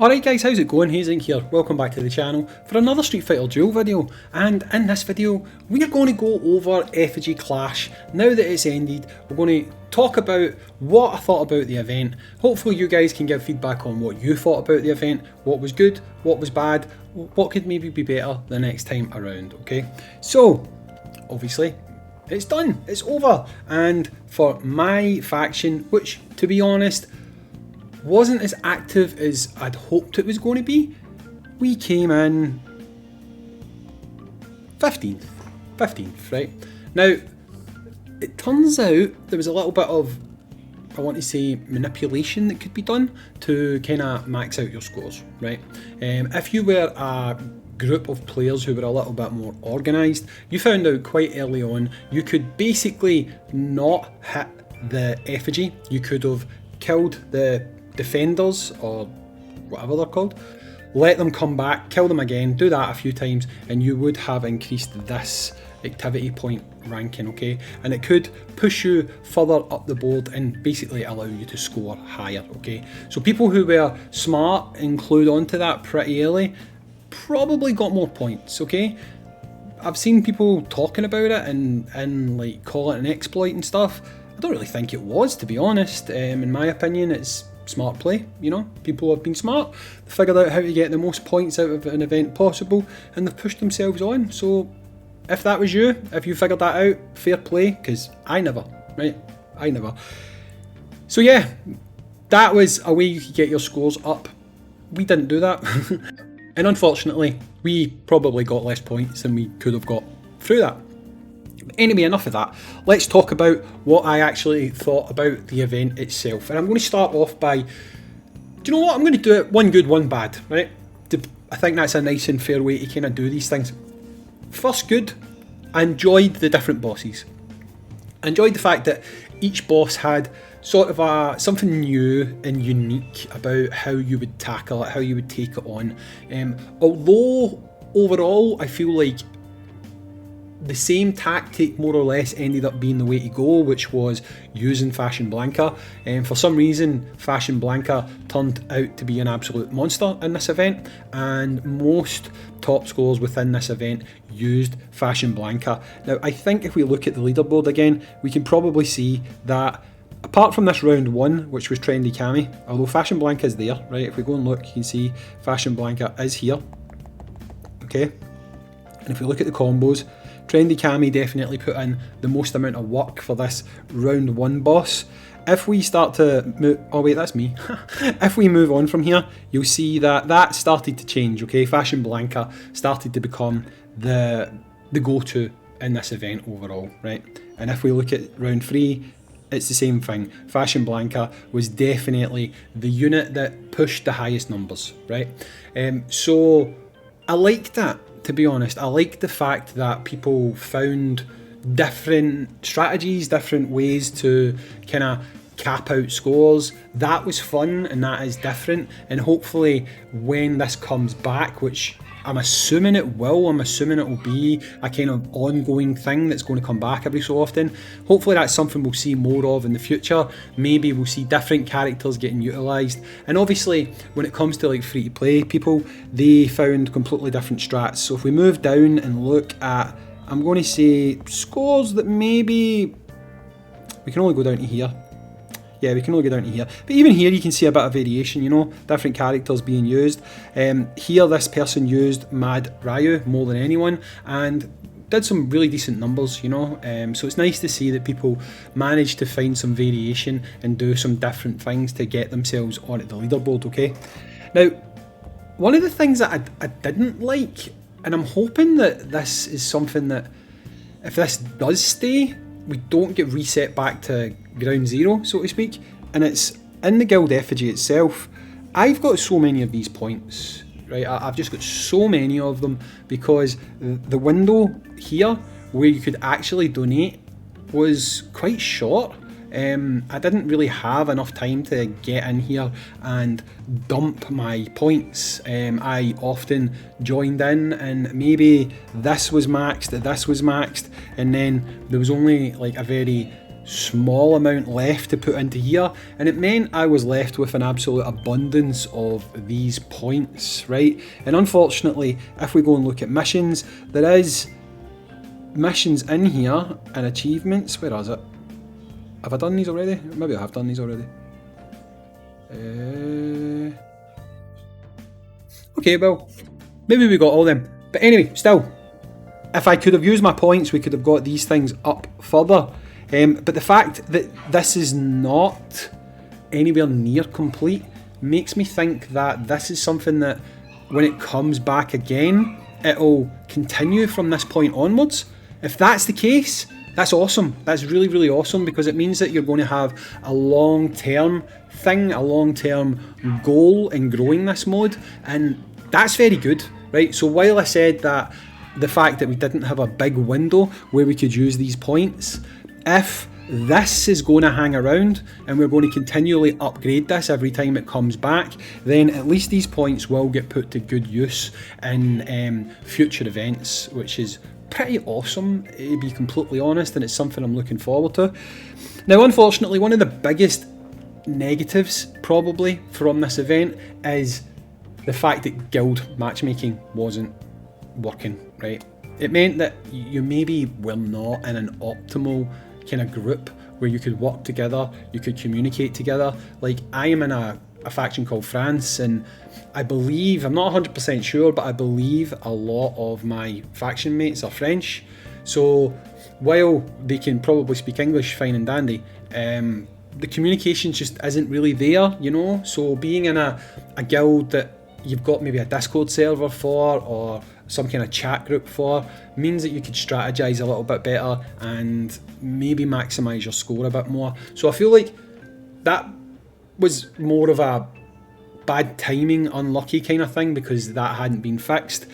Alright guys, how's it going? Hayzink here. Welcome back to the channel for another Street Fighter Duel video, and in this video we are going to go over Effigy Clash. Now that it's ended, we're going to talk about what I thought about the event. Hopefully you guys can give feedback on what you thought about the event, what was good, what was bad, what could maybe be better the next time around, okay? So, obviously, it's done, it's over, and for my faction, which to be honest, wasn't as active as I'd hoped it was going to be, we came in 15th, right? Now, it turns out there was a little bit of, I want to say, manipulation that could be done to kind of max out your scores, right? If you were a group of players who were a little bit more organised, you found out quite early on you could basically not hit the effigy. You could have killed the defenders or whatever they're called, let them come back, kill them again, do that a few times, and you would have increased this activity point ranking, okay? And it could push you further up the board and basically allow you to score higher, okay? So people who were smart and clued onto that pretty early probably got more points, okay? I've seen people talking about it and like call it an exploit and stuff. I don't really think it was, to be honest. In my opinion, it's smart play, you know, people have been smart, they figured out how to get the most points out of an event possible, and they've pushed themselves on. So if that was you, if you figured that out, fair play, because I never, right? I never. So yeah, that was a way you could get your scores up. We didn't do that. And unfortunately, we probably got less points than we could have got through that. Anyway, enough of that. Let's talk about what I actually thought about the event itself. And I'm going to start off by, do you know what? I'm going to do it one good, one bad, right? I think that's a nice and fair way to kind of do these things. First good, I enjoyed the different bosses. I enjoyed the fact that each boss had sort of something new and unique about how you would tackle it, how you would take it on. Although overall, I feel like the same tactic more or less ended up being the way to go, which was using Fashion Blanca. And for some reason, Fashion Blanca turned out to be an absolute monster in this event, and most top scorers within this event used Fashion Blanca. Now, I think if we look at the leaderboard again, we can probably see that apart from this round one, which was Trendy Cami, although Fashion Blanca is there, right? If we go and look, you can see Fashion Blanca is here, okay? And if we look at the combos, Trendy Cami definitely put in the most amount of work for this round one boss. If we start to move, oh wait, that's me. If we move on from here, you'll see that that started to change, okay? Fashion Blanca started to become the go-to in this event overall, right? And if we look at round three, it's the same thing. Fashion Blanca was definitely the unit that pushed the highest numbers, right? So I liked that. To be honest, I like the fact that people found different strategies, different ways to kind of cap out scores. That was fun and that is different, and hopefully when this comes back, which I'm assuming it will, I'm assuming it will be a kind of ongoing thing that's going to come back every so often. Hopefully that's something we'll see more of in the future. Maybe we'll see different characters getting utilised. And obviously when it comes to like free to play people, they found completely different strats. So if we move down and look at, I'm going to say scores that maybe, we can only go down to here. Yeah, we can only go down to here. But even here you can see a bit of variation, you know, different characters being used. Here this person used Mad Ryu more than anyone and did some really decent numbers, you know. So it's nice to see that people managed to find some variation and do some different things to get themselves onto the leaderboard, okay? Now, one of the things that I didn't like, and I'm hoping that this is something that, if this does stay, we don't get reset back to ground zero, so to speak, and it's in the guild effigy itself. I've got so many of these points, right? I've just got so many of them because the window here where you could actually donate was quite short. I didn't really have enough time to get in here and dump my points. I often joined in and maybe this was maxed, and then there was only like a very small amount left to put into here, and it meant I was left with an absolute abundance of these points, right? And unfortunately, if we go and look at missions, there is missions in here and achievements. Where is it? Have I done these already? Maybe I have done these already. Okay, well, maybe we got all them. But anyway, still, if I could have used my points, we could have got these things up further. But the fact that this is not anywhere near complete makes me think that this is something that when it comes back again, it'll continue from this point onwards. If that's the case, that's awesome. That's really, really awesome, because it means that you're going to have a long-term thing, a long-term goal in growing this mode, and that's very good, right? So while I said that the fact that we didn't have a big window where we could use these points, if this is going to hang around and we're going to continually upgrade this every time it comes back, then at least these points will get put to good use in future events, which is pretty awesome, to be completely honest, and it's something I'm looking forward to. Now, unfortunately, one of the biggest negatives probably from this event is the fact that guild matchmaking wasn't working, right? It meant that you maybe were not in an optimal kind of group where you could work together, you could communicate together. Like, I am in a faction called France, and I believe, I'm not 100% sure, but I believe a lot of my faction mates are French. So while they can probably speak English fine and dandy, the communication just isn't really there, you know? So being in a guild that you've got maybe a Discord server for, or some kind of chat group for, means that you could strategize a little bit better and maybe maximize your score a bit more. So I feel like that was more of a bad timing, unlucky kind of thing, because that hadn't been fixed.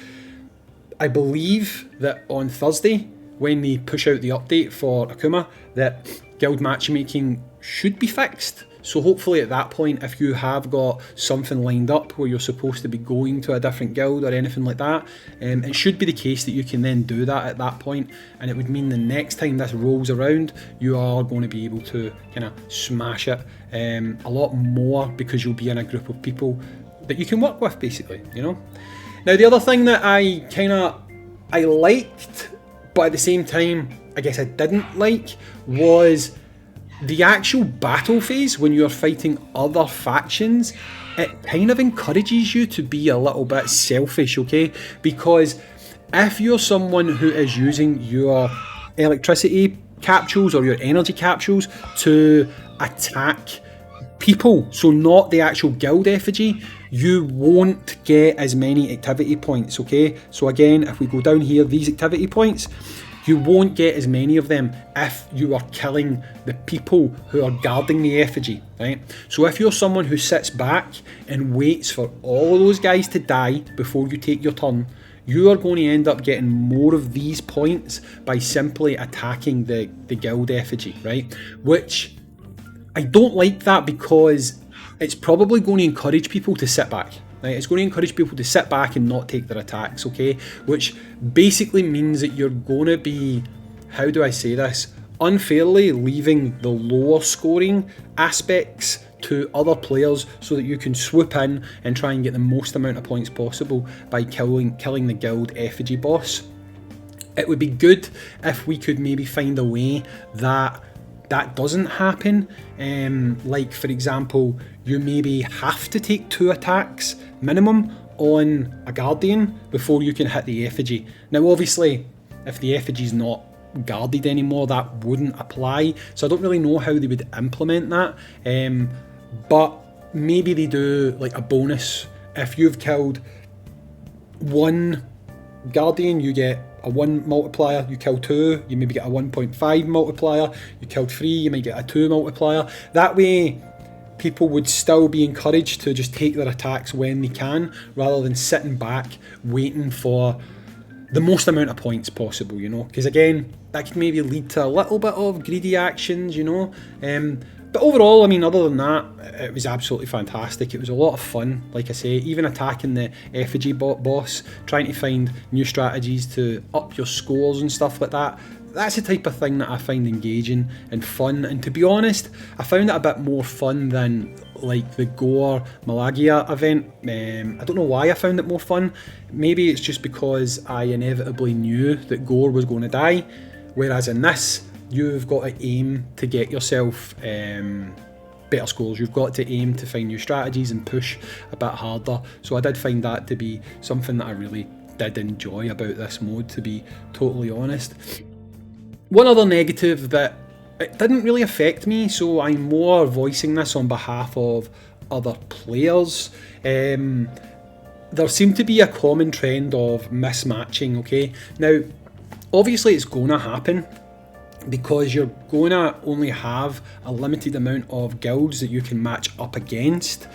I believe that on Thursday, when they push out the update for Akuma, that guild matchmaking should be fixed. So hopefully at that point, if you have got something lined up where you're supposed to be going to a different guild or anything like that, it should be the case that you can then do that at that point, and it would mean the next time this rolls around, you are going to be able to kind of smash it a lot more, because you'll be in a group of people that you can work with, basically, you know? Now, the other thing that I liked, but at the same time, I guess I didn't like, was the actual battle phase when you're fighting other factions. It kind of encourages you to be a little bit selfish, okay? Because if you're someone who is using your electricity capsules or your energy capsules to attack people, so not the actual guild effigy, you won't get as many activity points, okay? So again, if we go down here, these activity points, you won't get as many of them if you are killing the people who are guarding the effigy, right? So if you're someone who sits back and waits for all of those guys to die before you take your turn, you are going to end up getting more of these points by simply attacking the guild effigy, right? Which I don't like that, because it's probably going to encourage people to sit back. Right? It's going to encourage people to sit back and not take their attacks, okay? Which basically means that you're going to be, how do I say this, unfairly leaving the lower scoring aspects to other players so that you can swoop in and try and get the most amount of points possible by killing the guild effigy boss. It would be good if we could maybe find a way that doesn't happen. Like, for example, you maybe have to take 2 attacks minimum on a guardian before you can hit the effigy. Now obviously, if the effigy's not guarded anymore, that wouldn't apply, so I don't really know how they would implement that, but maybe they do like a bonus. If you've killed 1 guardian, you get a 1 multiplier. You kill 2, you maybe get a 1.5 multiplier. You killed 3, you might get a 2 multiplier. That way people would still be encouraged to just take their attacks when they can, rather than sitting back waiting for the most amount of points possible, you know? Because again, that could maybe lead to a little bit of greedy actions, you know? But overall, I mean, other than that, it was absolutely fantastic. It was a lot of fun, like I say, even attacking the effigy boss, trying to find new strategies to up your scores and stuff like that. that's the type of thing that I find engaging and fun. And to be honest, I found it a bit more fun than like the Gore Malagia event. I don't know why I found it more fun. Maybe it's just because I inevitably knew that Gore was going to die, whereas in this, you've got to aim to get yourself better scores. You've got to aim to find new strategies and push a bit harder. So I did find that to be something that I really did enjoy about this mode, to be totally honest. One other negative that it didn't really affect me, so I'm more voicing this on behalf of other players. There seemed to be a common trend of mismatching, okay? Now, obviously it's going to happen, because you're going to only have a limited amount of guilds that you can match up against.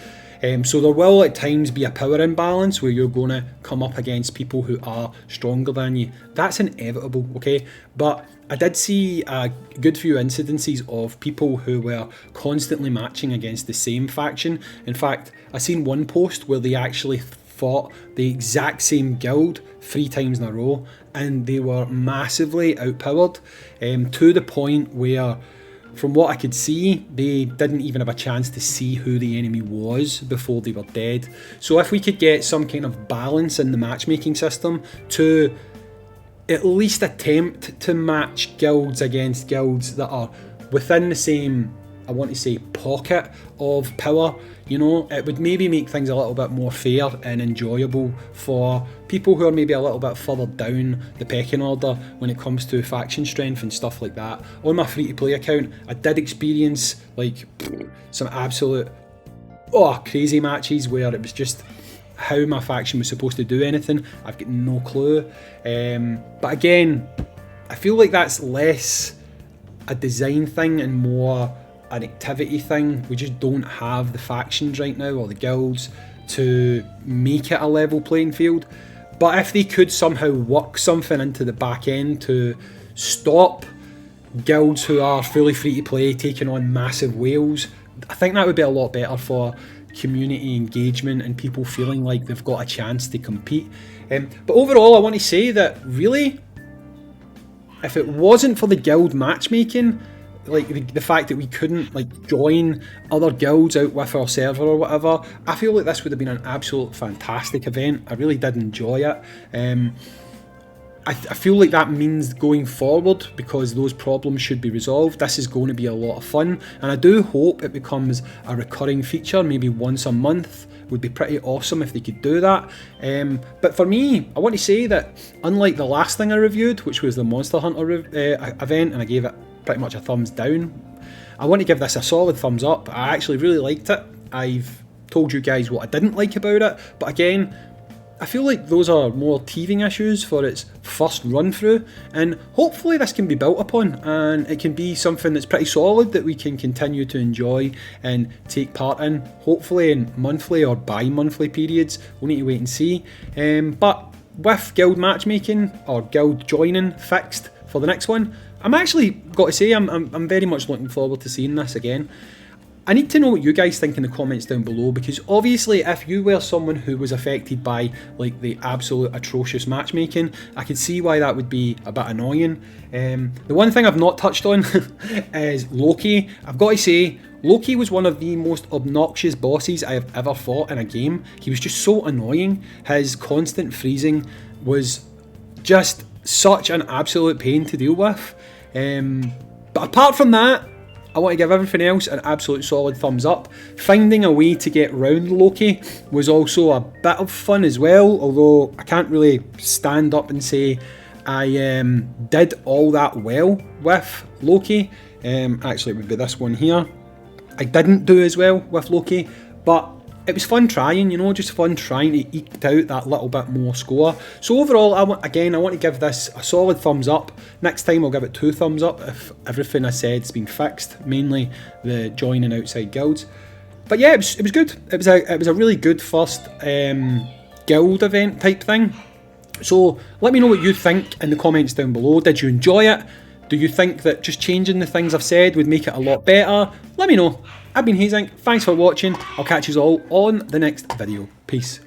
So there will at times be a power imbalance where you're going to come up against people who are stronger than you. That's inevitable, okay? But I did see a good few incidences of people who were constantly matching against the same faction. In fact, I seen one post where they actually fought the exact same guild 3 times in a row, and they were massively outpowered, to the point where, from what I could see, they didn't even have a chance to see who the enemy was before they were dead. So if we could get some kind of balance in the matchmaking system to at least attempt to match guilds against guilds that are within the same, I want to say, pocket of power, you know, it would maybe make things a little bit more fair and enjoyable for people who are maybe a little bit further down the pecking order when it comes to faction strength and stuff like that. On my free-to-play account, I did experience like some absolute crazy matches where it was just how my faction was supposed to do anything. I've got no clue. But again, I feel like that's less a design thing and more an activity thing. We just don't have the factions right now, or the guilds, to make it a level playing field. But if they could somehow work something into the back end to stop guilds who are fully free to play taking on massive whales, I think that would be a lot better for community engagement and people feeling like they've got a chance to compete. But overall, I want to say that really, if it wasn't for the guild matchmaking, like the fact that we couldn't like join other guilds out with our server or whatever, I feel like this would have been an absolute fantastic event. I really did enjoy it. I feel like that means going forward, because those problems should be resolved, this is going to be a lot of fun, and I do hope it becomes a recurring feature, maybe once a month. Would be pretty awesome if they could do that. But for me, I want to say that unlike the last thing I reviewed, which was the Monster Hunter event, and I gave it pretty much a thumbs down, I want to give this a solid thumbs up. I actually really liked it. I've told you guys what I didn't like about it, but again, I feel like those are more teething issues for its first run through, and hopefully this can be built upon and it can be something that's pretty solid that we can continue to enjoy and take part in, hopefully in monthly or bi-monthly periods. We'll need to wait and see. But with guild matchmaking or guild joining fixed for the next one, I'm actually got to say I'm very much looking forward to seeing this again. I need to know what you guys think in the comments down below, because obviously if you were someone who was affected by like the absolute atrocious matchmaking, I could see why that would be a bit annoying. The one thing I've not touched on is Loki. I've got to say, Loki was one of the most obnoxious bosses I have ever fought in a game. He was just so annoying. His constant freezing was just such an absolute pain to deal with. But apart from that, I want to give everything else an absolute solid thumbs up. Finding a way to get round Loki was also a bit of fun as well, although I can't really stand up and say I did all that well with Loki. Actually, it would be this one here. I didn't do as well with Loki, but it was fun trying, you know, just fun trying to eke out that little bit more score. So overall, I want to give this a solid thumbs up. Next time I'll give it 2 thumbs up if everything I said's been fixed, mainly the joining outside guilds. But yeah, it was good. It was a really good first guild event type thing. So let me know what you think in the comments down below. Did you enjoy it? Do you think that just changing the things I've said would make it a lot better? Let me know. I've been Hayzink, thanks for watching, I'll catch you all on the next video. Peace.